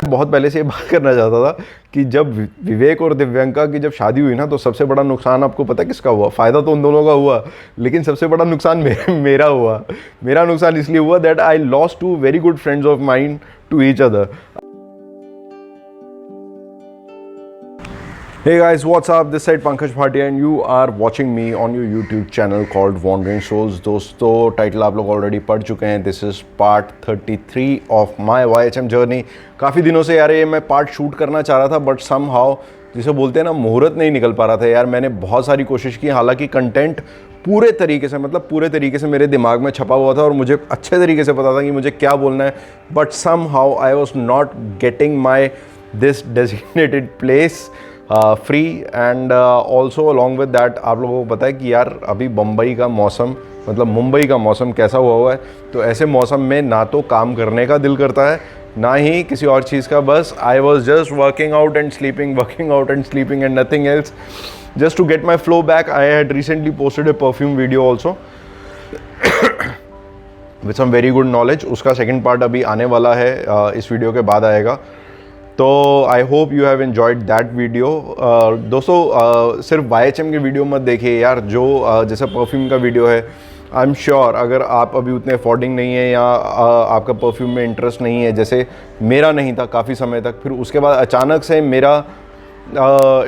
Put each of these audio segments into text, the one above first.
बहुत पहले से ये बात करना चाहता था कि जब विवेक और दिव्यांका की जब शादी हुई ना, तो सबसे बड़ा नुकसान आपको पता है किसका हुआ? फ़ायदा तो उन दोनों का हुआ, लेकिन सबसे बड़ा नुकसान मेरा हुआ। मेरा नुकसान इसलिए हुआ that I lost two very good friends of mine to each other. Hey guys, what's up? This side Pankaj Bhatia and you are watching me on your YouTube channel called Wandering Souls. दोस्तों, title आप लोग already पढ़ चुके हैं। This is part 33 of my YHM journey. काफ़ी दिनों से यार ये मैं पार्ट शूट करना चाह रहा था, बट सम हाउ जिसे बोलते हैं ना, मुहूर्त नहीं निकल पा रहा था यार। मैंने बहुत सारी कोशिश की, हालांकि कंटेंट पूरे तरीके से मेरे दिमाग में छपा हुआ था और मुझे अच्छे तरीके से पता था कि मुझे क्या बोलना है, but somehow I was not getting my this designated place free. And also along with that आप लोगों को पता है कि यार अभी बम्बई का मौसम, मतलब मुंबई का मौसम कैसा हुआ है, तो ऐसे मौसम में ना तो काम करने का दिल करता है, ना ही किसी और चीज़ का। बस I was just working out and sleeping and nothing else, just to get my flow back. I had recently posted a perfume video also with some very good knowledge. उसका सेकेंड पार्ट अभी आने वाला है, इस video के बाद आएगा। तो I hope you have enjoyed that video. दोस्तों, सिर्फ YHM के वीडियो मत देखिए यार, जो जैसे परफ्यूम का वीडियो है, आई एम श्योर अगर आप अभी उतने अफोर्डिंग नहीं है या आपका परफ्यूम में इंटरेस्ट नहीं है, जैसे मेरा नहीं था काफ़ी समय तक, फिर उसके बाद अचानक से मेरा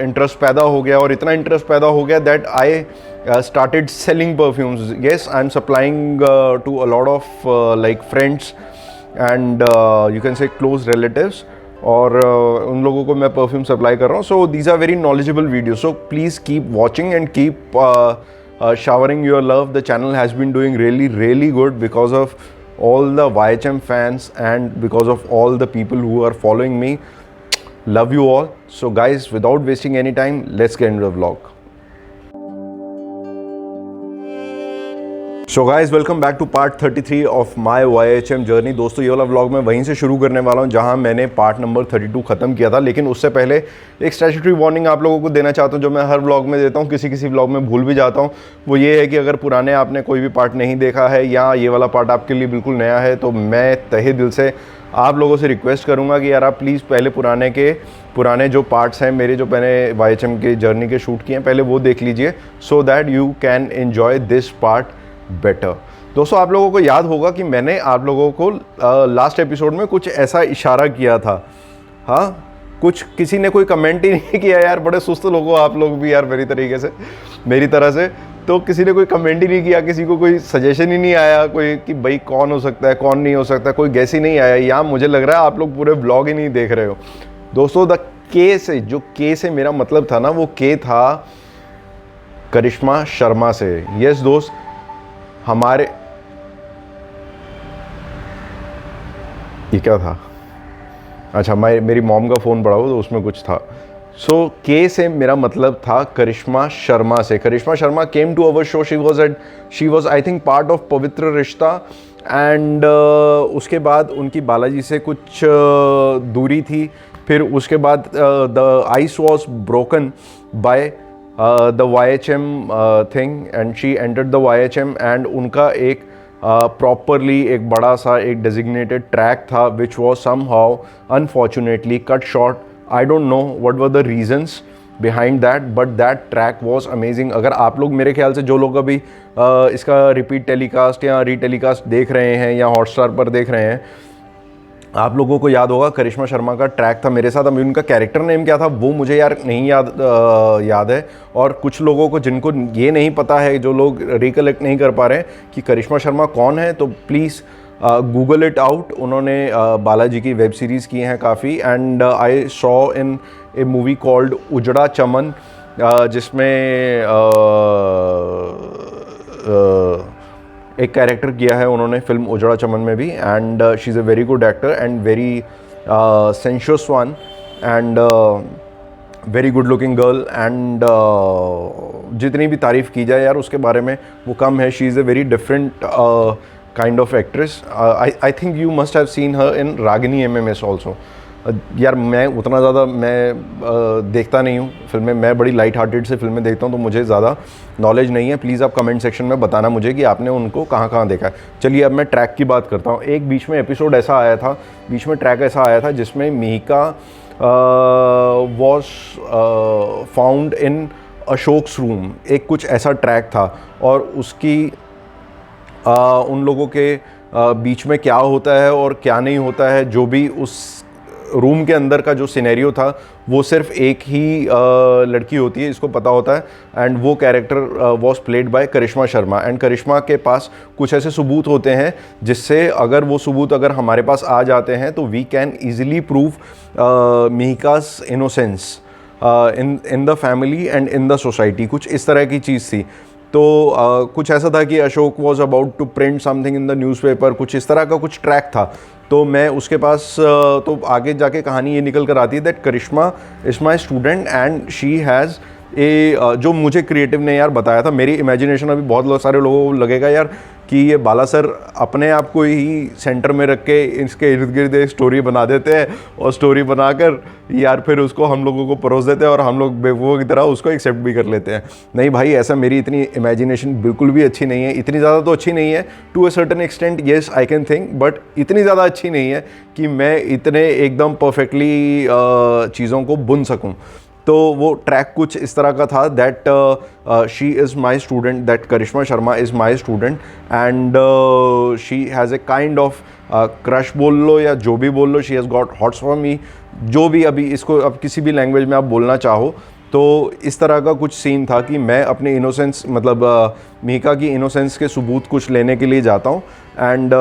इंटरेस्ट पैदा हो गया, और इतना इंटरेस्ट पैदा हो गया that I started selling perfumes. Yes, I'm supplying to a lot of like friends and you can say close relatives, और उन लोगों को मैं परफ्यूम सप्लाई कर रहा हूँ। So these are very knowledgeable video, so please keep watching and keep showering your love. The channel has been doing really good because of all the YHM fans and because of all the people who are following me. Love you all. So guys, without wasting any time, let's get into the vlog. So guys, welcome back to part 33 of my YHM जर्नी। दोस्तों, ये वाला vlog मैं वहीं से शुरू करने वाला हूँ जहाँ मैंने पार्ट नंबर 32 ख़त्म किया था, लेकिन उससे पहले एक स्टैट्यूटरी वार्निंग आप लोगों को देना चाहता हूँ, जो मैं हर व्लॉग में देता हूँ, किसी व्लॉग में भूल भी जाता हूँ। वो ये है कि अगर पुराने आपने कोई भी पार्ट नहीं देखा है या ये वाला पार्ट आपके लिए बिल्कुल नया है, तो मैं तहे दिल से आप लोगों से रिक्वेस्ट करूँगा कि यार आप प्लीज़ पहले पुराने जो पार्ट्स हैं मेरे, जो मैंने YHM के जर्नी के शूट किए हैं, पहले वो देख लीजिए, so that you can enjoy this part better. दोस्तों, आप लोगों को याद होगा कि मैंने आप लोगों को लास्ट एपिसोड में कुछ ऐसा इशारा किया था। हाँ, किसी ने कोई कमेंट ही नहीं किया यार, बड़े सुस्त लोग हो आप लोग भी यार, मेरी तरह से। तो किसी ने कोई कमेंट ही नहीं किया, किसी को कोई सजेशन ही नहीं आया कोई कि भाई कौन हो सकता है, कौन नहीं हो सकता, कोई गैस ही नहीं आया। या मुझे लग रहा है आप लोग पूरे ब्लॉग ही नहीं देख रहे हो। दोस्तों, द के से, जो के से मेरा मतलब था ना, वो के था करिश्मा शर्मा से। यस दोस्त, हमारे ये क्या था? अच्छा, मेरी मॉम का फ़ोन पड़ा हुआ, तो उसमें कुछ था। सो के से मेरा मतलब था करिश्मा शर्मा से। Karishma Sharma came to our show. She was I think part of Pavitra Rishta, and उसके बाद उनकी बालाजी से कुछ दूरी थी। फिर उसके बाद the ice was broken by the YHM thing and she entered the YHM, and उनका एक प्रॉपरली एक बड़ा सा एक designated track था which was somehow unfortunately cut short. I don't know what were the reasons behind that, but that track was amazing. अगर आप लोग, मेरे ख्याल से जो लोग अभी इसका रिपीट टेलीकास्ट या रीटेलीकास्ट देख रहे हैं या हॉटस्टार पर देख रहे हैं, आप लोगों को याद होगा करिश्मा शर्मा का ट्रैक था मेरे साथ। अभी उनका कैरेक्टर नेम क्या था वो मुझे यार नहीं याद है, और कुछ लोगों को जिनको ये नहीं पता है, जो लोग रिकलेक्ट नहीं कर पा रहे हैं कि करिश्मा शर्मा कौन है, तो प्लीज़ गूगल इट आउट। उन्होंने बालाजी की वेब सीरीज़ की हैं काफ़ी, and I saw in a movie called Ujda Chaman, जिसमें एक कैरेक्टर किया है उन्होंने फिल्म उजड़ा चमन में भी, and she is a very good actor and very sensuous one and very good looking girl, and जितनी भी तारीफ़ की जाए यार उसके बारे में वो कम है। She is a very different kind of actress. I think you must have seen her in Ragini MMS also. यार मैं उतना ज़्यादा मैं देखता नहीं हूँ फिल्में, मैं बड़ी लाइट हार्टेड से फिल्में देखता हूँ, तो मुझे ज़्यादा नॉलेज नहीं है। प्लीज़ आप कमेंट सेक्शन में बताना मुझे कि आपने उनको कहाँ कहाँ देखा है। चलिए अब मैं ट्रैक की बात करता हूँ। एक बीच में एपिसोड ऐसा आया था, बीच में ट्रैक ऐसा आया था जिसमें Mihika was found in Ashok's room, एक कुछ ऐसा ट्रैक था। और उसकी उन लोगों के बीच में क्या होता है और क्या नहीं होता है, जो भी उस रूम के अंदर का जो सिनेरियो था, वो सिर्फ एक ही लड़की होती है, इसको पता होता है। एंड वो character was played by Karishma Sharma. And Karishma के पास कुछ ऐसे सबूत होते हैं जिससे अगर वो सबूत अगर हमारे पास आ जाते हैं तो we can easily prove Mihika's innocence in the family and in the society. कुछ इस तरह की चीज़ थी। तो कुछ ऐसा था कि Ashok was about to print something in the newspaper, कुछ इस तरह का कुछ ट्रैक था। तो मैं उसके पास तो आगे जाके कहानी ये निकल कर आती है that Karishma is my student and she has जो मुझे क्रिएटिव ने यार बताया था, मेरी इमेजिनेशन अभी बहुत सारे लोगों को लगेगा यार कि ये बाला सर अपने आप को ही सेंटर में रख के इसके इर्द गिर्द एक स्टोरी बना देते हैं और स्टोरी बनाकर यार फिर उसको हम लोगों को परोस देते हैं और हम लोग बेवकूफ़ों की तरह उसको एक्सेप्ट भी कर लेते हैं। नहीं भाई, ऐसा मेरी इतनी इमेजिनेशन बिल्कुल भी अच्छी नहीं है। इतनी ज़्यादा तो अच्छी नहीं है, to a certain extent yes I can think, but इतनी ज़्यादा अच्छी नहीं है कि मैं इतने एकदम परफेक्टली चीज़ों को बुन सकूँ। तो वो ट्रैक कुछ इस तरह का था that she is my student, that Karishma Sharma is my student and she has a kind of crush बोल लो या जो भी बोल लो, she has got hots for me, जो भी अभी इसको अब किसी भी लैंग्वेज में आप बोलना चाहो। तो इस तरह का कुछ सीन था कि मैं अपने इनोसेंस मतलब मिहिका की इनोसेंस के सबूत कुछ लेने के लिए जाता हूँ। And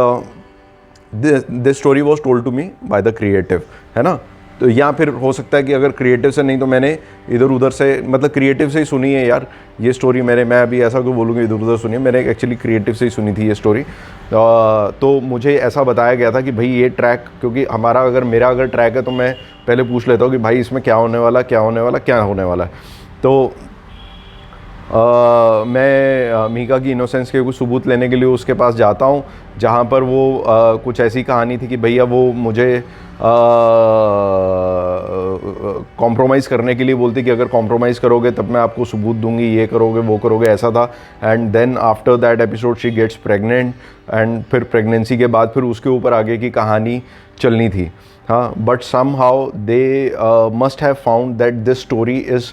this story was told to me by the creative, है ना। तो या फिर हो सकता है कि अगर क्रिएटिव से नहीं तो मैंने इधर उधर से, मतलब क्रिएटिव से ही सुनी है यार ये स्टोरी। मैं अभी ऐसा क्यों बोलूँगा इधर उधर सुनी है, मैंने एक्चुअली क्रिएटिव से ही सुनी थी ये स्टोरी। तो मुझे ऐसा बताया गया था कि भाई ये ट्रैक, क्योंकि मेरा अगर ट्रैक है तो मैं पहले पूछ लेता हूँ कि भाई इसमें क्या होने वाला, क्या होने वाला, क्या होने वाला है। तो मैं मिहिका की इनोसेंस के कुछ सबूत लेने के लिए उसके पास जाता हूँ, जहाँ पर वो कुछ ऐसी कहानी थी कि भैया वो मुझे कॉम्प्रोमाइज़ करने के लिए बोलती कि अगर कॉम्प्रोमाइज़ करोगे तब मैं आपको सबूत दूंगी, ये करोगे वो करोगे, ऐसा था। And then after that episode she gets pregnant and फिर प्रेगनेंसी के बाद फिर उसके ऊपर आगे की कहानी चलनी थी। हाँ, but somehow they must have found that this story is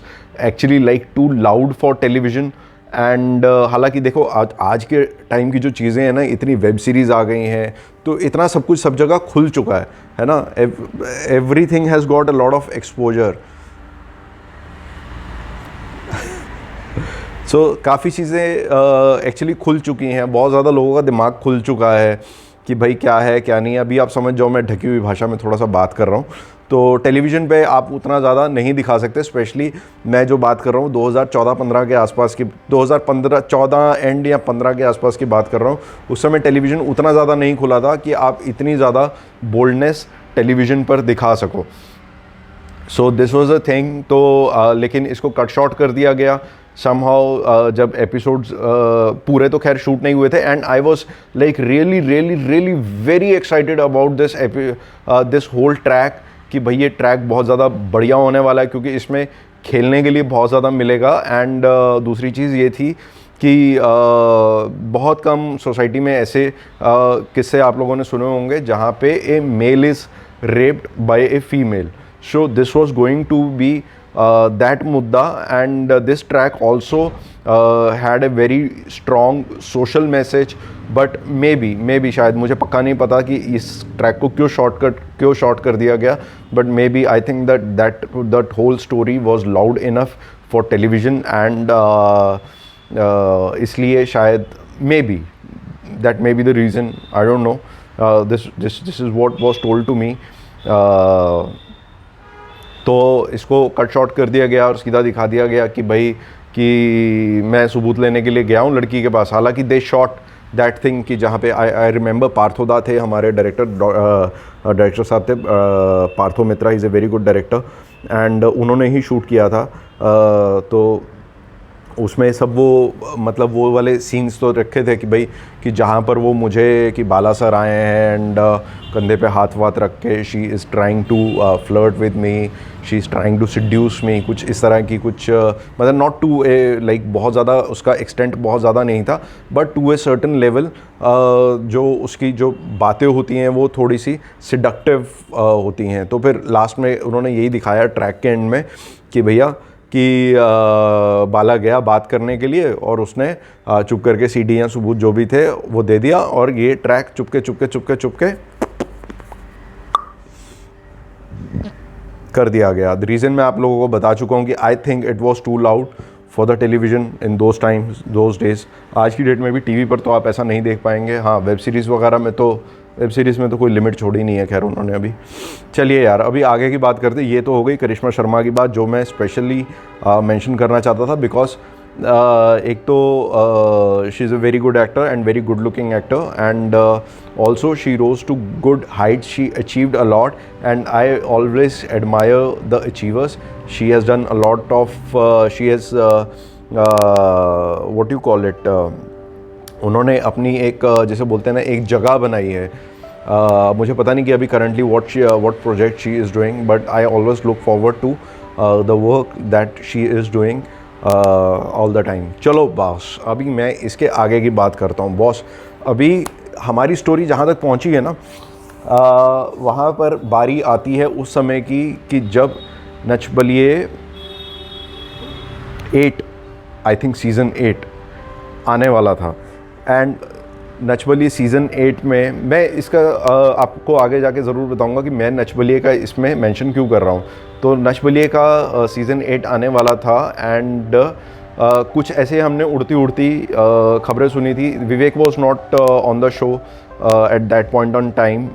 actually like too loud for television and हालांकि देखो आज के टाइम की जो चीज़ें हैं ना, इतनी वेब सीरीज़ आ गई हैं, तो इतना सब कुछ सब जगह खुल चुका है ना। Everything has got a lot of exposure. So काफ़ी चीज़ें एक्चुअली खुल चुकी हैं, बहुत ज़्यादा लोगों का दिमाग खुल चुका है कि भाई क्या है क्या नहीं है। अभी आप समझ जाओ मैं ढकी हुई भाषा में थोड़ा सा बात कर रहा हूँ, तो टेलीविज़न पे आप उतना ज़्यादा नहीं दिखा सकते। स्पेशली मैं जो बात कर रहा हूँ 2014-15 के आसपास की, 2014 एंड या 15 के आसपास की बात कर रहा हूँ। उस समय टेलीविज़न उतना ज़्यादा नहीं खुला था कि आप इतनी ज़्यादा बोल्डनेस टेलीविज़न पर दिखा सको। सो दिस वॉज अ थिंग। तो लेकिन इसको कट शॉर्ट कर दिया गया somehow जब एपिसोड्स पूरे तो खैर शूट नहीं हुए थे। And I was like really very excited about this whole track कि भाई ये ट्रैक बहुत ज़्यादा बढ़िया होने वाला है, क्योंकि इसमें खेलने के लिए बहुत ज़्यादा मिलेगा। एंड दूसरी चीज़ ये थी कि बहुत कम सोसाइटी में ऐसे किस्से आप लोगों ने सुने होंगे जहाँ पे a male is raped by a female. So this was going to be that mudda, and this track also had a very strong social message, but maybe शायद मुझे पक्का नहीं पता कि इस ट्रैक को क्यों शॉर्ट कर दिया गया, but maybe I think that whole story was loud enough for television and इसलिए शायद that may be the reason, I don't know. This is what was told to me. तो इसको कट शॉर्ट कर दिया गया और सीधा दिखा दिया गया कि भाई कि मैं सबूत लेने के लिए गया हूँ लड़की के पास। हालांकि दे शॉट दैट थिंग कि जहाँ पे आई रिमेंबर पार्थोदा थे हमारे डायरेक्टर साहब थे, Partho Mitra, is a very good director, and उन्होंने ही शूट किया था। तो उसमें सब वो मतलब वो वाले सीन्स तो रखे थे कि भाई कि जहाँ पर वो मुझे कि बाला सर आए हैं एंड कंधे पे हाथ वाथ रख के she is trying to flirt with me, she is trying to seduce me, कुछ इस तरह की कुछ मतलब नॉट टू ए लाइक बहुत ज़्यादा उसका एक्सटेंट बहुत ज़्यादा नहीं था, but to a certain level जो उसकी जो बातें होती हैं वो थोड़ी सी सिडक्टिव होती हैं। तो फिर लास्ट में उन्होंने यही दिखाया ट्रैक के एंड में कि भैया कि बाला गया बात करने के लिए और उसने चुप करके सीडी या सबूत जो भी थे वो दे दिया और ये ट्रैक चुपके कर दिया गया। द रीज़न मैं आप लोगों को बता चुका हूँ कि I think it was too loud for the television in those times those days. आज की डेट में भी टीवी पर तो आप ऐसा नहीं देख पाएंगे। हाँ, वेब सीरीज़ वगैरह में तो वेब सीरीज़ में तो कोई लिमिट छोड़ी नहीं है खैर उन्होंने अभी। चलिए यार, अभी आगे की बात करते। ये तो हो गई करिश्मा शर्मा की बात जो मैं स्पेशली मेंशन करना चाहता था बिकॉज एक तो she is a very good actor and very good looking actor and also she rose to good heights, she achieved a lot and I always admire the achievers. She has done a lot of she has what you call it, उन्होंने अपनी एक जैसे बोलते हैं ना एक जगह बनाई है। मुझे पता नहीं कि अभी currently what project she is doing, but I always look forward to the work that she is doing all the time. चलो बॉस, अभी मैं इसके आगे की बात करता हूँ। बॉस, अभी हमारी स्टोरी जहाँ तक पहुँची है ना, वहाँ पर बारी आती है उस समय की कि जब Nach Baliye 8 I think season 8 आने वाला था एंड नच बलिए सीज़न 8 में मैं इसका आपको आगे जाके ज़रूर बताऊंगा कि मैं नच बलिए का इसमें मेंशन क्यों कर रहा हूँ। तो नच बलिए का सीज़न 8 आने वाला था एंड कुछ ऐसे हमने उड़ती खबरें सुनी थी। Vivek was not on the show at that point on time,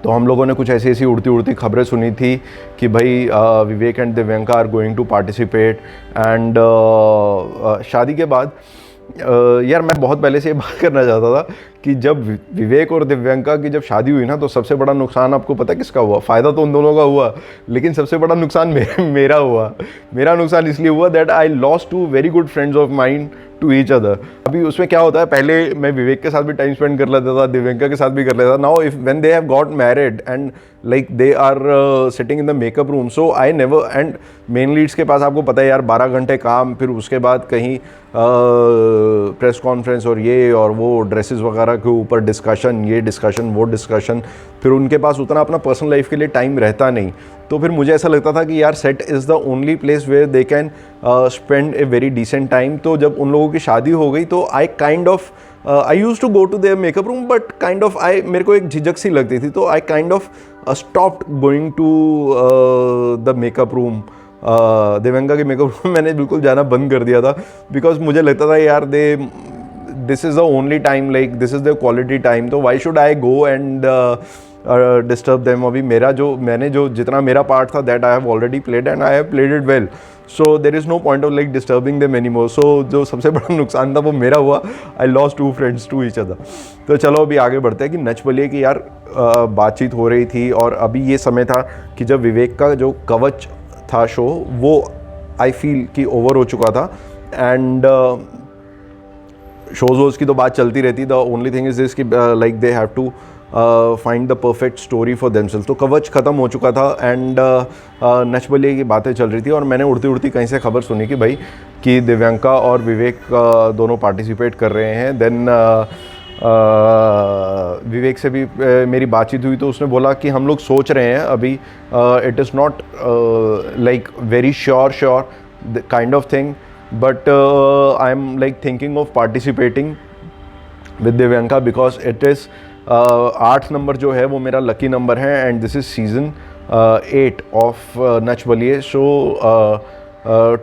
तो हम लोगों ने कुछ ऐसी उड़ती खबरें सुनी थी कि भाई Vivek and Divyanka are going to participate and शादी के बाद यार मैं बहुत पहले से ये बात करना चाहता था कि जब विवेक और दिव्यंका की जब शादी हुई ना, तो सबसे बड़ा नुकसान आपको पता है किसका हुआ? फ़ायदा तो उन दोनों का हुआ, लेकिन सबसे बड़ा नुकसान मेरा हुआ। मेरा नुकसान इसलिए हुआ that I lost 2 very good friends of mind to each other. अभी उसमें क्या होता है, पहले मैं विवेक के साथ भी टाइम स्पेंड कर लेता था, दिव्यंका के साथ भी कर लेता था। Now if when they have got married and like they are sitting in the makeup room, so I never, and main leads के पास आपको पता है यार 12 घंटे काम, फिर उसके बाद कहीं प्रेस कॉन्फ्रेंस और ये और वो ड्रेसेस वगैरह के ऊपर डिस्कशन, ये डिस्कशन वो डिस्कशन, फिर उनके पास उतना अपना पर्सनल लाइफ के लिए टाइम रहता नहीं। तो फिर मुझे ऐसा लगता था कि यार set is the only place where they can spend a very decent time. तो जब उन लोगों की शादी हो गई तो I kind of I use to go to their makeup room, but kind of मेरे को एक झिझक सी लगती थी, तो I kind of stopped going to the makeup room. Divyanka के मेकअप रूम मैंने बिल्कुल जाना बंद कर दिया था बिकॉज मुझे लगता था यार this is the only time, like this is the quality time, तो why should I go and disturb them. अभी मैंने जो जितना मेरा पार्ट था that I have already played and I have played it well, so there is no point of like disturbing them any more. So जो सबसे बड़ा नुकसान था वो मेरा हुआ, I lost 2 friends to each other. तो चलो अभी आगे बढ़ते हैं कि नच बलिए की यार बातचीत हो रही थी और अभी ये समय था कि जब विवेक का जो कवच था शो वो आई फील कि ओवर हो चुका था एंड शोज़ वोज़ की तो बात चलती रहती। The only thing is this कि like they have to find the perfect story for themself. तो कवच ख़त्म हो चुका था एंड नच बलिए की बातें चल रही थी और मैंने उड़ती कहीं से खबर सुनी कि भाई कि दिव्यंका और विवेक दोनों पार्टिसिपेट कर रहे हैं। देन विवेक से भी मेरी बातचीत हुई तो उसने बोला कि हम लोग सोच रहे हैं अभी, it is not like very sure kind of thing, but I am like thinking of participating with Divyanka because it is 8 number जो है वो मेरा लकी नंबर है and this is season 8 of Nach Baliye. So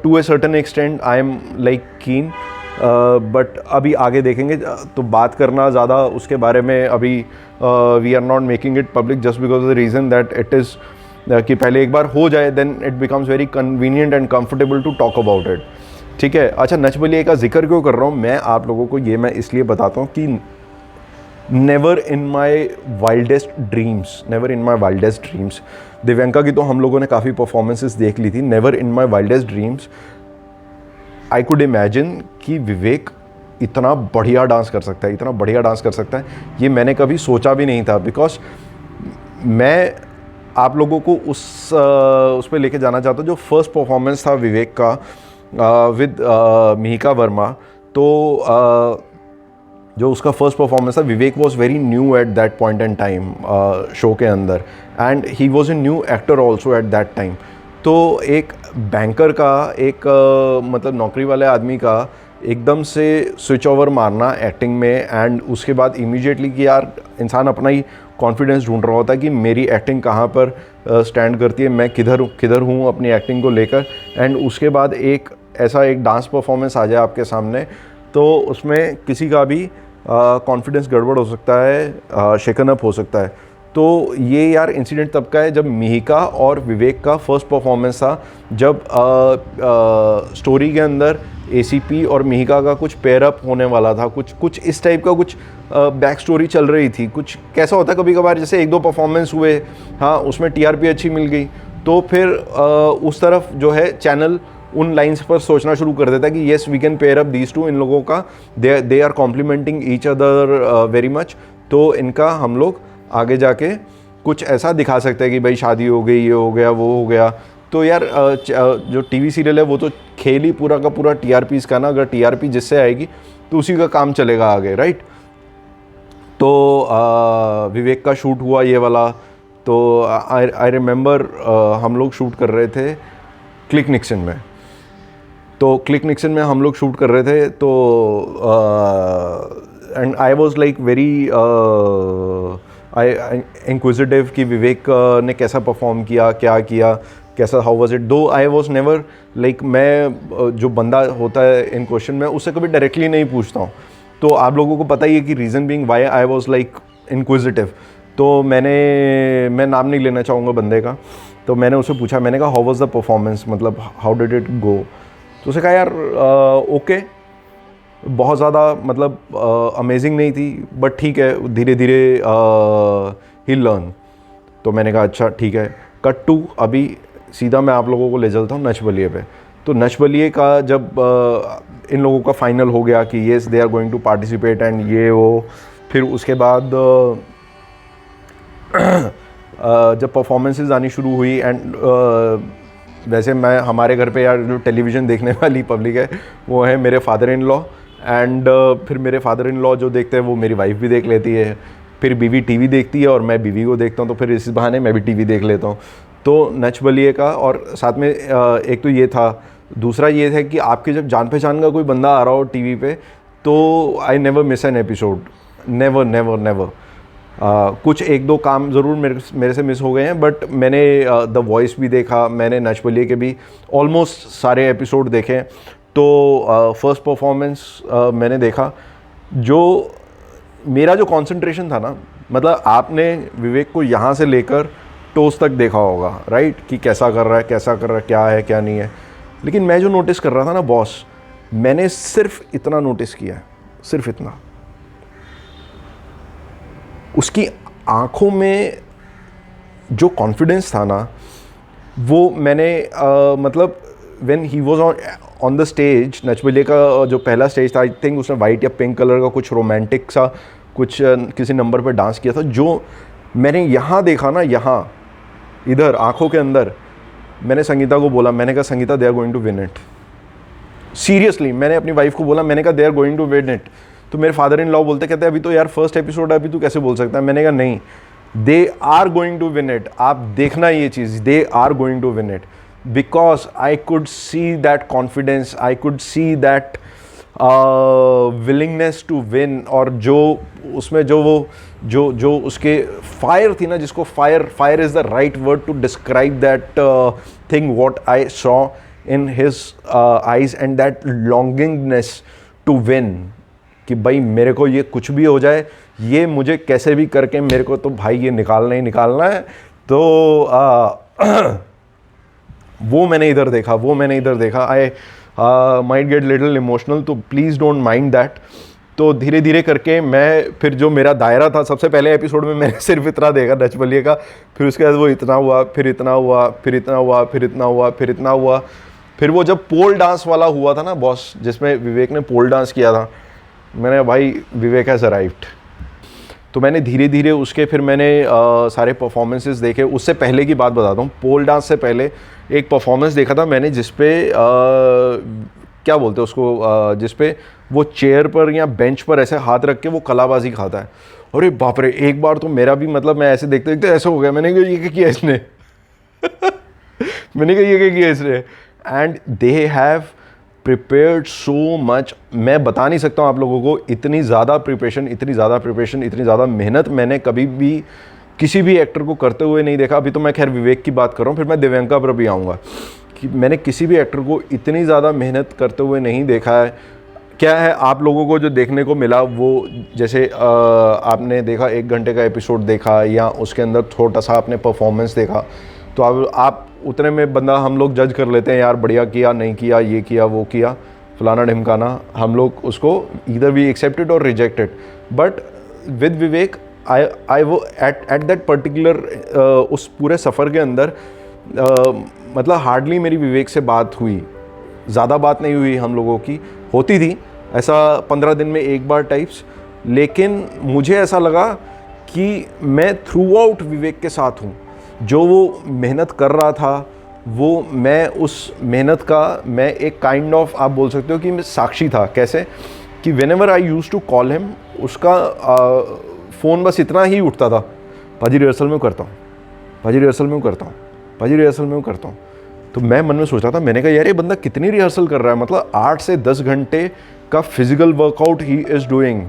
to a certain extent I am like keen, but अभी आगे देखेंगे। तो बात करना ज़्यादा उसके बारे में अभी we are not making it public just because the reason that it is कि पहले एक बार हो जाए then it becomes very convenient and comfortable to talk about it. ठीक है, अच्छा नच बलिए का जिक्र क्यों कर रहा हूँ मैं आप लोगों को, ये मैं इसलिए बताता हूँ कि never in my wildest dreams, Divyanka की तो हम लोगों ने काफ़ी परफॉर्मेंसेस देख ली थी, never in my wildest dreams I could imagine कि विवेक इतना बढ़िया डांस कर सकता है, इतना बढ़िया डांस कर सकता है, ये मैंने कभी सोचा भी नहीं था। बिकॉज मैं आप लोगों को उस पे लेके जाना चाहता हूँ जो फर्स्ट परफॉर्मेंस था विवेक का विद मिहिका वर्मा। तो जो उसका फर्स्ट परफॉर्मेंस था, Vivek was very new at that point in time show के अंदर, and he was a new actor also at that time. तो एक बैंकर का, एक मतलब नौकरी वाले आदमी का एकदम से स्विच ओवर मारना एक्टिंग में, एंड उसके बाद इमीडिएटली कि यार इंसान अपना ही कॉन्फिडेंस ढूंढ रहा होता है कि मेरी एक्टिंग कहाँ पर स्टैंड करती है, मैं किधर हूँ अपनी एक्टिंग को लेकर, एंड उसके बाद एक ऐसा एक डांस परफॉर्मेंस आ जाए आपके सामने, तो उसमें किसी का भी कॉन्फिडेंस गड़बड़ हो सकता है, शेकन अप हो सकता है। तो ये यार इंसिडेंट तब का है जब मिहिका और विवेक का फर्स्ट परफॉर्मेंस था, जब स्टोरी के अंदर एसीपी और मिहिका का कुछ पेयर अप होने वाला था, कुछ इस टाइप का कुछ बैक स्टोरी चल रही थी। कुछ कैसा होता है कभी कभार, जैसे एक दो परफॉर्मेंस हुए, हाँ उसमें टीआरपी अच्छी मिल गई, तो फिर उस तरफ जो है चैनल उन लाइंस पर सोचना शुरू कर देता है कि yes we can pair up these two, इन लोगों का they are complementing each other very much, तो इनका हम लोग आगे जाके कुछ ऐसा दिखा सकते हैं कि भाई शादी हो गई, ये हो गया, वो हो गया। तो यार जो टीवी सीरियल है वो तो खेल ही पूरा का पूरा टीआरपी का ना, अगर टीआरपी जिससे आएगी तो उसी का काम चलेगा आगे, राइट। तो विवेक का शूट हुआ ये वाला, तो आई रिमेंबर हम लोग शूट कर रहे थे क्लिक निक्सन में। तो क्लिक निक्सन में हम लोग शूट कर रहे थे, तो and I was like very inquisitive कि विवेक ने कैसा परफॉर्म किया, क्या किया, कैसा, हाउ वाज इट। दो आई वॉज नेवर लाइक, मैं जो बंदा होता है इन क्वेश्चन में उससे कभी डायरेक्टली नहीं पूछता हूँ, तो आप लोगों को पता ही है कि reason being why I was like inquisitive. तो मैं नाम नहीं लेना चाहूँगा बंदे का, तो मैंने उससे पूछा, मैंने कहा हाउ वाज द परफॉर्मेंस, मतलब हाउ डिड इट गो। तो उसने कहा यार ओके, बहुत ज़्यादा मतलब अमेजिंग नहीं थी, बट ठीक है, धीरे धीरे ही लर्न। तो मैंने कहा अच्छा ठीक है। कट टू अभी सीधा मैं आप लोगों को ले चलता हूँ नच बलिए पे। तो नच बलिए का जब इन लोगों का फाइनल हो गया कि yes they are going to participate and ये वो, फिर उसके बाद जब परफॉर्मेंसेस आनी शुरू हुई, एंड वैसे मैं हमारे घर पे यार जो टेलीविज़न देखने वाली पब्लिक है वो है मेरे फादर इन लॉ, एंड फिर मेरे फादर इन लॉ जो देखते हैं वो मेरी वाइफ भी देख लेती है, फिर बीवी टीवी देखती है और मैं बीवी को देखता हूँ, तो फिर इस बहाने मैं भी टीवी देख लेता हूँ। तो नच बलिए का, और साथ में एक तो ये था, दूसरा ये था कि आपके जब जान पहचान का कोई बंदा आ रहा हो टीवी पे, तो I never miss an episode, never never never. कुछ एक दो काम ज़रूर मेरे से मिस हो गए हैं, बट मैंने द वॉइस भी देखा, मैंने नच बलिए के भी ऑलमोस्ट सारे एपिसोड देखे। तो फर्स्ट परफॉर्मेंस मैंने देखा, जो मेरा जो कंसंट्रेशन था ना, मतलब आपने विवेक को यहाँ से लेकर टोस तक देखा होगा, राइट, कि कैसा कर रहा है, क्या है क्या नहीं है, लेकिन मैं जो नोटिस कर रहा था ना बॉस, मैंने सिर्फ इतना नोटिस किया है, सिर्फ इतना, उसकी आंखों में जो कॉन्फिडेंस था ना, वो मैंने मतलब when he was on the stage, Nach Baliye का जो पहला स्टेज था, आई थिंक उसने वाइट या पिंक कलर का कुछ रोमांटिक सा कुछ किसी नंबर पे डांस किया था, जो मैंने यहाँ देखा ना, यहाँ इधर आंखों के अंदर, मैंने संगीता को बोला, मैंने कहा Sangeeta they are going to win it, seriously मैंने अपनी वाइफ को बोला, मैंने कहा they are going to win it. तो मेरे फादर इन लॉ बोलते, कहते अभी तो यार फर्स्ट एपिसोड है, अभी तू कैसे बोल सकता है। मैंने कहा नहीं, they are going to win it, आप देखना ये चीज़, they are going to win it, because I could see that confidence, I could see that willingness to win, और जो उसमें जो वो जो उसके फायर थी ना, जिसको fire is the right word to describe that thing what I saw in his eyes, and that longingness to win, कि भाई मेरे को ये कुछ भी हो जाए, ये मुझे कैसे भी करके मेरे को तो भाई ये निकालना ही निकालना है। तो वो मैंने इधर देखा, I might get little emotional, तो प्लीज़ डोंट माइंड दैट। तो धीरे धीरे करके मैं, फिर जो मेरा दायरा था, सबसे पहले एपिसोड में मैंने सिर्फ इतना देखा नच बलिए का, फिर उसके बाद वो इतना हुआ, फिर इतना हुआ, फिर इतना हुआ, फिर इतना हुआ, फिर इतना हुआ, फिर वो जब पोल डांस वाला हुआ था ना बॉस, जिसमें विवेक ने पोल डांस किया था, मैंने भाई विवेक हैज़ अराइव्ड। तो मैंने धीरे धीरे उसके फिर मैंने सारे परफॉर्मेंसेस देखे। उससे पहले की बात बताता हूँ, पोल डांस से पहले एक परफॉर्मेंस देखा था मैंने जिसपे क्या बोलते हैं उसको, जिसपे वो चेयर पर या बेंच पर ऐसे हाथ रख के वो कलाबाजी खाता है। अरे बाप रे, एक बार तो मेरा भी मतलब मैं ऐसे देखते देखते ऐसा हो गया, मैंने कहा ये क्या किया इसने मैंने कहा ये क्या किया इसने। And they have prepared so much, मैं बता नहीं सकता हूँ आप लोगों को, इतनी ज़्यादा प्रिपरेशन, इतनी ज़्यादा मेहनत मैंने कभी भी किसी भी एक्टर को करते हुए नहीं देखा। अभी तो मैं खैर विवेक की बात कर रहा हूँ, फिर मैं दिव्यांका पर भी आऊँगा कि मैंने किसी भी एक्टर को इतनी ज़्यादा मेहनत करते हुए नहीं देखा है। क्या है, आप लोगों को जो देखने को मिला वो जैसे आपने देखा 1 घंटे का एपिसोड देखा या उसके अंदर छोटा सा आपने परफॉर्मेंस देखा, तो आप उतने में बंदा हम लोग जज कर लेते हैं यार बढ़िया किया, नहीं किया, ये किया, वो किया, फलाना ढिमकाना, हम लोग उसको ईदर वी एक्सेप्टेड और रिजेक्टेड। बट विद विवेक आई वो एट दैट पर्टिकुलर उस पूरे सफ़र के अंदर मतलब हार्डली मेरी विवेक से बात हुई, ज़्यादा बात नहीं हुई हम लोगों की, होती थी ऐसा 15 दिन में एक बार टाइप्स। लेकिन मुझे ऐसा लगा कि मैं थ्रू आउट विवेक के साथ हूँ। जो वो मेहनत कर रहा था वो मैं उस मेहनत का मैं एक काइंड ऑफ आप बोल सकते हो कि मैं साक्षी था। कैसे कि whenever I used to call him, उसका फ़ोन बस इतना ही उठता था, पाजी रिहर्सल में करता हूँ, पाजी रिहर्सल में करता हूँ, पाजी रिहर्सल में करता हूँ। तो मैं मन में सोचता था, मैंने कहा यार ये बंदा कितनी रिहर्सल कर रहा है, मतलब 8 से 10 घंटे का फिजिकल वर्कआउट ही इज़ डूइंग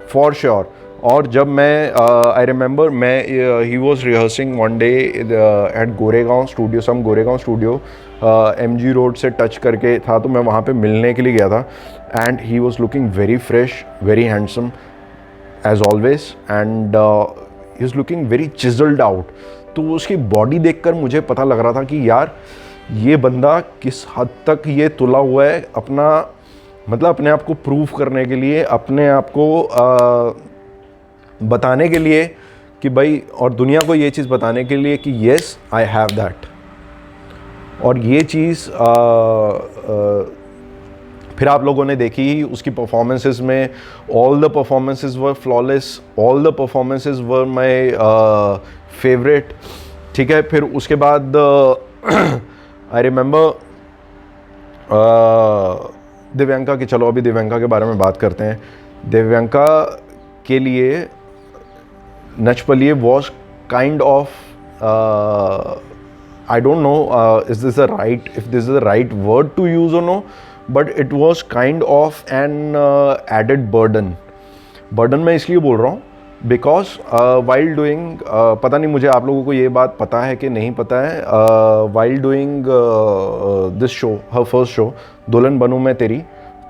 फॉर श्योर। और जब मैं आई रिमेंबर मैं ही was rehearsing one day at Goregaon studio, some Goregaon studio MG road से टच करके था, तो मैं वहाँ पे मिलने के लिए गया था। And he was looking very fresh, very handsome as always, and he is looking very chiselled out. तो उसकी बॉडी देखकर मुझे पता लग रहा था कि यार ये बंदा किस हद तक ये तुला हुआ है अपना, मतलब अपने आप को प्रूव करने के लिए, अपने आप को बताने के लिए कि भाई, और दुनिया को ये चीज़ बताने के लिए कि येस आई हैव दैट। और ये चीज़ फिर आप लोगों ने देखी उसकी परफॉर्मेंसेस में। All the performances were flawless, all the performances were my favourite. ठीक है, फिर उसके बाद आई रिमेंबर दिव्यांका की, चलो अभी दिव्यांका के बारे में बात करते हैं। दिव्यांका के लिए Nach Baliye was kind of, I don't know is this the right word to use और no, but it was kind of an added burden. मैं इसलिए बोल रहा हूँ बिकॉज वाइल डूइंग, पता नहीं मुझे आप लोगों को ये बात पता है कि नहीं पता है, while doing this show, her first show दुल्हन बनूं मैं तेरी,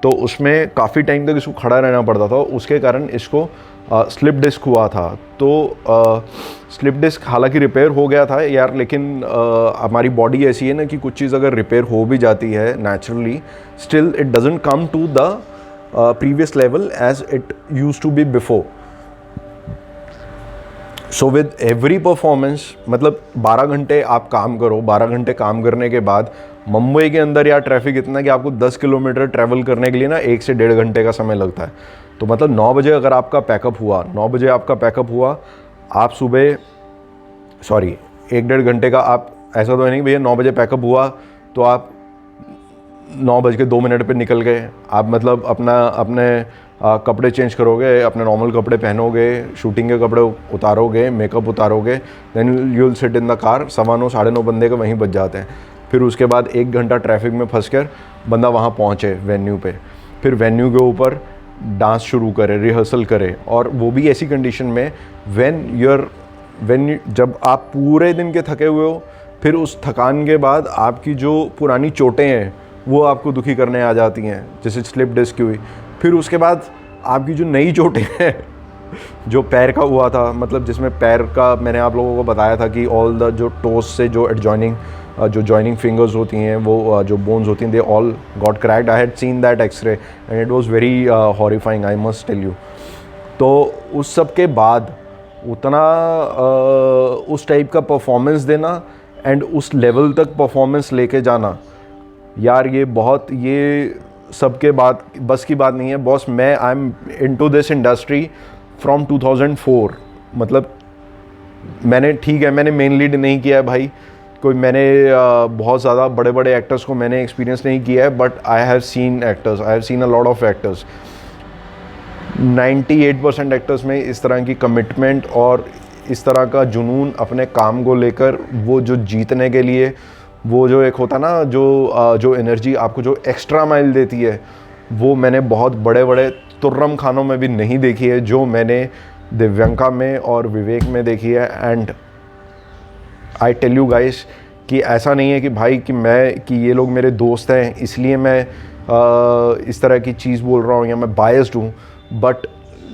तो उसमें काफ़ी टाइम तक इसको खड़ा रहना पड़ता था। उसके कारण इसको स्लिप डिस्क हुआ था। तो स्लिप डिस्क हालांकि रिपेयर हो गया था यार, लेकिन हमारी बॉडी ऐसी है ना कि कुछ चीज़ अगर रिपेयर हो भी जाती है naturally, still it doesn't come to the previous level as it used to be before. So with every performance, मतलब 12 घंटे आप काम करो, 12 घंटे काम करने के बाद मुंबई के अंदर यार ट्रैफिक इतना कि आपको 10 किलोमीटर ट्रैवल करने के लिए ना 1 से 1.5 घंटे का समय लगता है। तो मतलब 9 बजे अगर आपका पैकअप हुआ, 9 बजे आपका पैकअप हुआ, आप सुबह 1-1.5 घंटे का आप, ऐसा तो है नहीं भैया 9 बजे पैकअप हुआ तो आप 9:02 पर निकल गए। आप मतलब अपने कपड़े चेंज करोगे, अपने नॉर्मल कपड़े पहनोगे, शूटिंग के कपड़े उतारोगे, मेकअप उतारोगे, then you will sit in the car. 9:15 9:30 बंदे के वहीं बच जाते हैं। फिर उसके बाद 1 घंटा ट्रैफिक में फंस कर बंदा वहाँ पहुँचे वेन्यू पे, फिर वेन्यू के ऊपर डांस शुरू करे, रिहर्सल करे, और वो भी ऐसी कंडीशन में जब आप पूरे दिन के थके हुए हो, फिर उस थकान के बाद आपकी जो पुरानी चोटें हैं वो आपको दुखी करने आ जाती हैं, जैसे स्लिप डिस्क की हुई। फिर उसके बाद आपकी जो नई चोटें हैं जो पैर का हुआ था, मतलब जिसमें पैर का मैंने आप लोगों को बताया था कि ऑल द जो टोस से जो जॉइनिंग फिंगर्स होती हैं, वो जो बोन्स होती हैं, they all got cracked. I had seen that x-ray and it was very horrifying, I must tell you. तो उस सब के बाद उतना उस टाइप का परफॉर्मेंस देना एंड उस लेवल तक परफॉर्मेंस लेके जाना, यार ये बहुत, ये सबके बात बस की बात नहीं है बॉस। मैं I am into this industry from 2004। मतलब मैंने, ठीक है मैंने मेन लीड नहीं किया है भाई, कोई मैंने बहुत ज़्यादा बड़े बड़े एक्टर्स को मैंने एक्सपीरियंस नहीं किया है, but I have seen actors, I have seen a lot of actors. 98% actors में इस तरह की कमिटमेंट और इस तरह का जुनून अपने काम को लेकर, वो जो जीतने के लिए, वो जो एक होता ना जो एनर्जी आपको जो एक्स्ट्रा माइल देती है, वो मैंने बहुत बड़े बड़े तुर्रम खानों में भी नहीं देखी है जो मैंने दिव्यंका में और विवेक में देखी है। And I tell you guys कि ऐसा नहीं है कि भाई कि ये लोग मेरे दोस्त हैं इसलिए मैं इस तरह की चीज़ बोल रहा हूँ या मैं बायस्ड हूँ, बट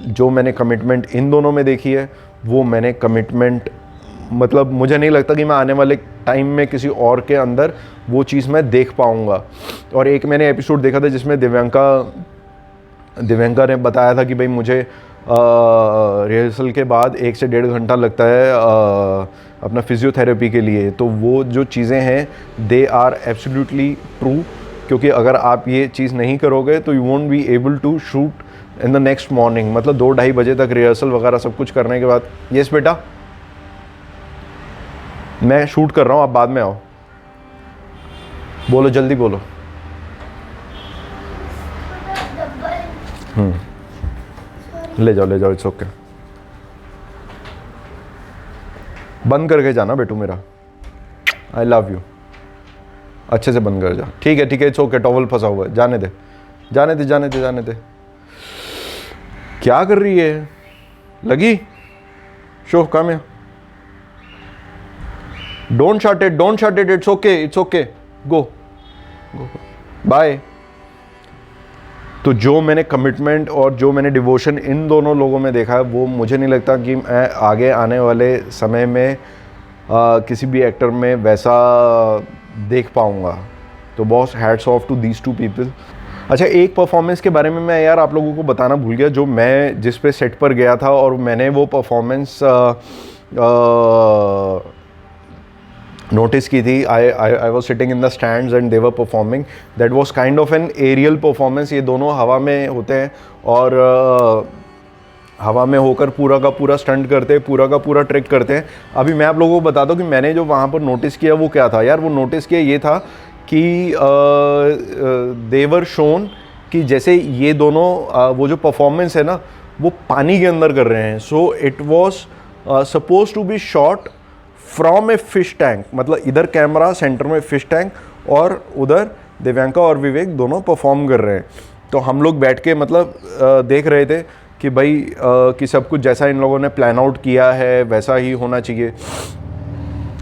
जो मैंने कमिटमेंट इन दोनों में देखी है, वो मैंने कमिटमेंट, मतलब मुझे नहीं लगता कि मैं आने वाले टाइम में किसी और के अंदर वो चीज़ मैं देख पाऊँगा। और एक मैंने एपिसोड देखा था जिसमें दिव्यंका ने बताया था कि भाई मुझे रिहर्सल के बाद 1 से 1.5 घंटा लगता है अपना फिजियोथेरेपी के लिए। तो वो जो चीज़ें हैं दे आर एब्सोल्युटली ट्रू, क्योंकि अगर आप ये चीज़ नहीं करोगे तो you won't be able to shoot in the next morning. मतलब 2-2:30 बजे तक रिहर्सल वगैरह सब कुछ करने के बाद, यस बेटा मैं शूट कर रहा हूँ, आप बाद में आओ, बोलो जल्दी बोलो। ले जाओ, इट्स ओके। बंद करके जाना बेटू मेरा, आई लव यू। अच्छे से बंद कर जा, ठीक है इट्स ओके। टॉवल फंसा हुआ है, जाने दे। क्या कर रही है, लगी शो कम है। Don't shut it, it's okay, go bye. तो जो मैंने कमिटमेंट और जो मैंने डिवोशन इन दोनों लोगों में देखा है, वो मुझे नहीं लगता कि मैं आगे आने वाले समय में किसी भी एक्टर में वैसा देख पाऊँगा। तो boss hats off to these 2 people. अच्छा, एक परफॉर्मेंस के बारे में मैं यार आप लोगों को बताना भूल गया, जो मैं जिस पे सेट पर गया था और मैंने वो परफॉर्मेंस नोटिस की थी। I was sitting in the stands and they were performing. That was kind of an aerial performance. ये दोनों हवा में होते हैं और हवा में होकर पूरा का पूरा स्टंट करते हैं, पूरा का पूरा ट्रिक करते हैं। अभी मैं आप लोगों को बता दूं कि मैंने जो वहाँ पर नोटिस किया वो क्या था यार। वो नोटिस किया ये था कि देवर शोन कि जैसे ये दोनों वो जो परफॉर्मेंस है ना वो पानी के अंदर कर रहे हैं। So it was suppose to be shot from a fish tank. मतलब इधर कैमरा सेंटर में फिश टैंक और उधर दिव्यांका और विवेक दोनों परफॉर्म कर रहे हैं। तो हम लोग बैठ के मतलब देख रहे थे कि भाई कि सब कुछ जैसा इन लोगों ने प्लान आउट किया है वैसा ही होना चाहिए।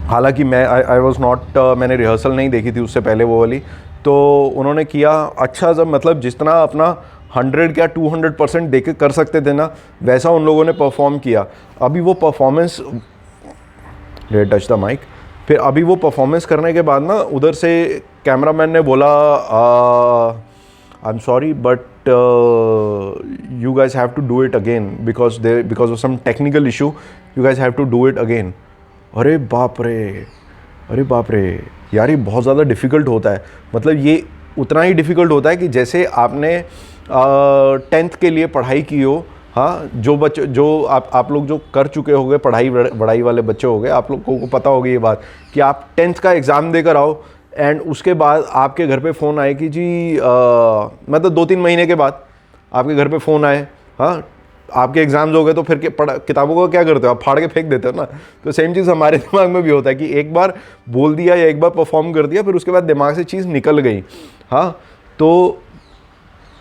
हालांकि मैं आई वॉज नॉट, मैंने रिहर्सल नहीं देखी थी उससे पहले वो वाली। तो उन्होंने किया अच्छा, जब मतलब जितना अपना 100 या 200% दे के कर सकते थे ना, वैसा उन लोगों ने परफॉर्म किया। अभी वो performance, let touch the mic. फिर अभी वो परफॉर्मेंस करने के बाद ना उधर से कैमरामैन ने बोला I am sorry but you guys have to do it again because of some technical issue, you guys have to do it again. अरे बाप रे यार, ये बहुत ज़्यादा डिफ़िकल्ट होता है। मतलब ये उतना ही डिफ़िकल्ट होता है कि जैसे आपने 10th के लिए पढ़ाई की हो। हाँ, जो आप लोग जो कर चुके होंगे पढ़ाई वाले बच्चे होंगे, आप लोगों को पता होगी ये बात कि आप 10th का एग्ज़ाम देकर आओ एंड उसके बाद आपके घर पे फ़ोन आए कि जी मतलब 2-3 महीने के बाद आपके घर पे फ़ोन आए, हाँ आपके एग्ज़ाम्स हो गए, तो फिर किताबों को क्या करते हो आप, फाड़ के फेंक देते हो ना। तो सेम चीज़ हमारे दिमाग में भी होता है कि एक बार बोल दिया या एक बार परफॉर्म कर दिया, फिर उसके बाद दिमाग से चीज़ निकल गई। हाँ, तो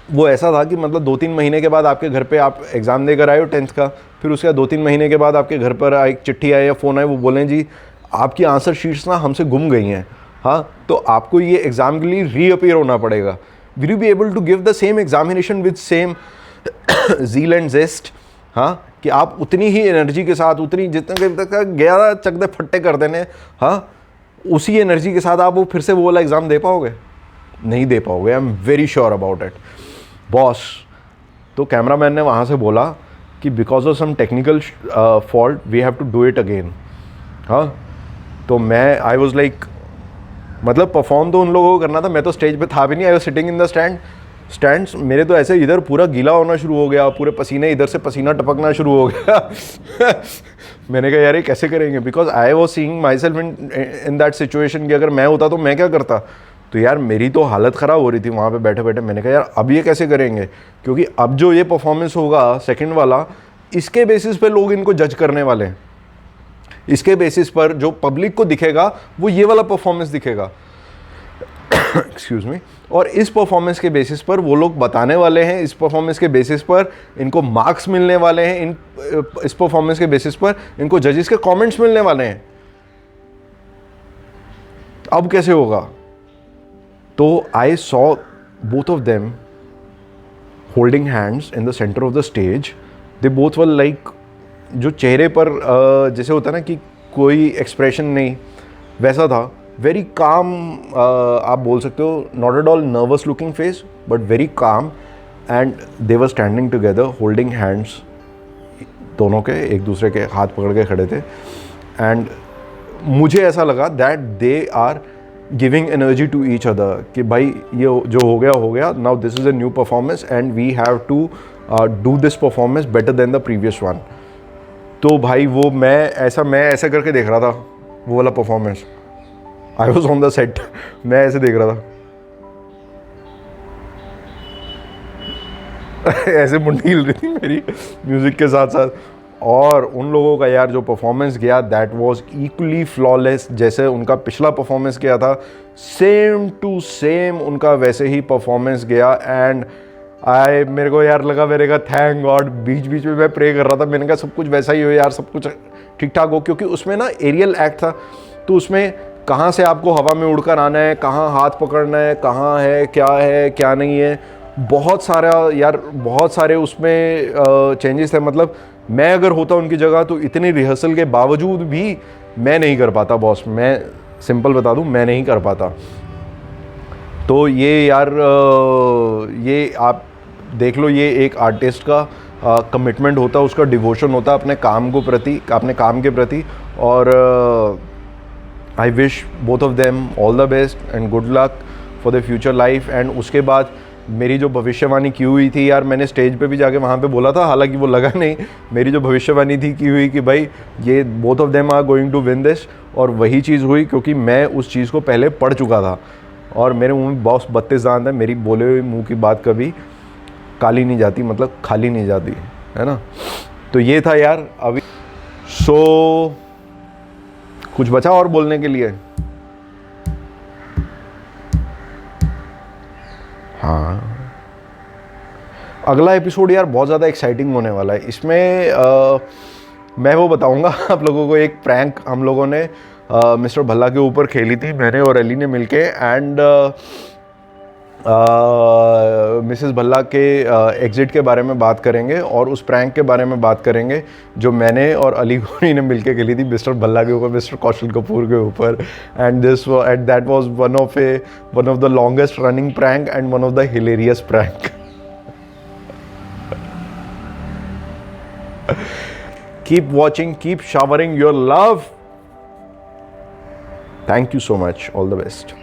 वो ऐसा था कि मतलब 2-3 महीने के बाद आपके घर पे आप एग्ज़ाम देकर आए हो 10th का, फिर उसके बाद 2-3 महीने के बाद आपके घर पर एक चिट्ठी आई या फ़ोन आए, वो बोलें जी आपकी आंसर शीट्स ना हमसे गुम गई हैं। हाँ, तो आपको ये एग्ज़ाम के लिए रीअपीयर होना पड़ेगा। Will you be able to give the same examination with same zeal and zest? हाँ, कि आप उतनी ही एनर्जी के साथ, उतनी जितने तक 11 चकदे फट्टे कर देने, हाँ उसी एनर्जी के साथ आप वो फिर से वो वाला एग्ज़ाम दे पाओगे? नहीं दे पाओगे। I am very sure about it boss. तो कैमरामैन ने वहाँ से बोला कि because of some technical fault we have to do it again. हाँ, तो मैं आई वॉज लाइक मतलब परफॉर्म तो उन लोगों को करना था, मैं तो स्टेज पे था भी नहीं, I was sitting in the stands. मेरे तो ऐसे इधर पूरा गीला होना शुरू हो गया, पूरे पसीने, इधर से पसीना टपकना शुरू हो गया। मैंने कहा यार ये कैसे करेंगे, because I was seeing my self in that situation कि अगर मैं होता तो मैं क्या करता। तो यार मेरी तो हालत ख़राब हो रही थी वहाँ पे बैठे बैठे। मैंने कहा यार अब ये कैसे करेंगे, क्योंकि अब जो ये परफॉर्मेंस होगा सेकंड वाला, इसके बेसिस पे लोग इनको जज करने वाले हैं। इसके बेसिस पर जो पब्लिक को दिखेगा वो ये वाला परफॉर्मेंस दिखेगा। Excuse me. और इस परफॉर्मेंस के बेसिस पर वो लोग बताने वाले हैं, इस परफॉर्मेंस के बेसिस पर इनको मार्क्स मिलने वाले हैं, इस परफॉर्मेंस के बेसिस पर इनको जजेस के कमेंट्स मिलने वाले हैं। अब कैसे होगा? तो I saw both of them holding hands in the centre of the stage. They both were like, जो चेहरे पर जैसे होता है ना कि कोई एक्सप्रेशन नहीं, वैसा था। वेरी काम, आप बोल सकते हो, not at all nervous looking face but very calm. And they were standing together holding hands, दोनों के एक दूसरे के हाथ पकड़ के खड़े थे। एंड मुझे ऐसा लगा that they are giving energy to each other कि भाई ये जो हो गया, now this is a new performance and we have to do this performance better than the previous one. तो भाई वो मैं ऐसे करके देख रहा था वो वाला performance. I was on the set, मैं ऐसे देख रहा था। ऐसे मुंडी हिल रही थी मेरी म्यूज़िक के साथ साथ। और उन लोगों का यार जो परफॉर्मेंस गया, दैट वाज इक्वली फ्लॉलेस। जैसे उनका पिछला परफॉर्मेंस गया था, सेम टू सेम उनका वैसे ही परफॉर्मेंस गया। एंड मेरे को यार लगा, मेरे का थैंक गॉड, बीच बीच में मैं प्रे कर रहा था, मैंने कहा सब कुछ वैसा ही हो यार, सब कुछ ठीक ठाक हो। क्योंकि उसमें ना एरियल एक्ट था, तो उसमें कहाँ से आपको हवा में उड़कर आना है, कहाँ हाथ पकड़ना है, कहाँ है क्या नहीं है, बहुत सारे उसमें चेंजेस थे। मतलब मैं अगर होता उनकी जगह तो इतनी रिहर्सल के बावजूद भी मैं नहीं कर पाता बॉस, मैं सिंपल बता दूं, मैं नहीं कर पाता। तो ये यार ये आप देख लो, ये एक आर्टिस्ट का कमिटमेंट होता है, उसका डिवोशन होता है अपने काम को प्रति, अपने काम के प्रति। और I wish both of them all the best and good luck for the future life. And उसके बाद मेरी जो भविष्यवाणी की हुई थी यार, मैंने स्टेज पे भी जाके वहाँ पे बोला था, हालांकि वो लगा नहीं। मेरी जो भविष्यवाणी थी की हुई कि भाई ये both of them are going to win this, और वही चीज़ हुई, क्योंकि मैं उस चीज़ को पहले पढ़ चुका था। और मेरे मुंह में बॉस 32 दांत है, मेरी बोले हुए मुंह की बात कभी काली नहीं जाती, मतलब खाली नहीं जाती, है ना। तो ये था यार अभी। सो कुछ बचा और बोलने के लिए? हाँ, अगला एपिसोड यार बहुत ज़्यादा एक्साइटिंग होने वाला है। इसमें मैं वो बताऊंगा आप लोगों को, एक प्रैंक हम लोगों ने मिस्टर भल्ला के ऊपर खेली थी, मैंने और अली ने मिलके। एंड मिसेस भल्ला के एग्ज़िट के बारे में बात करेंगे और उस प्रैंक के बारे में बात करेंगे जो मैंने और अली गोनी ने मिलके खेली थी मिस्टर भल्ला के ऊपर, मिस्टर कौशल कपूर के ऊपर। And that was one of the longest running prank and one of the hilarious prank. Keep watching, keep showering your love. Thank you so much. All the best.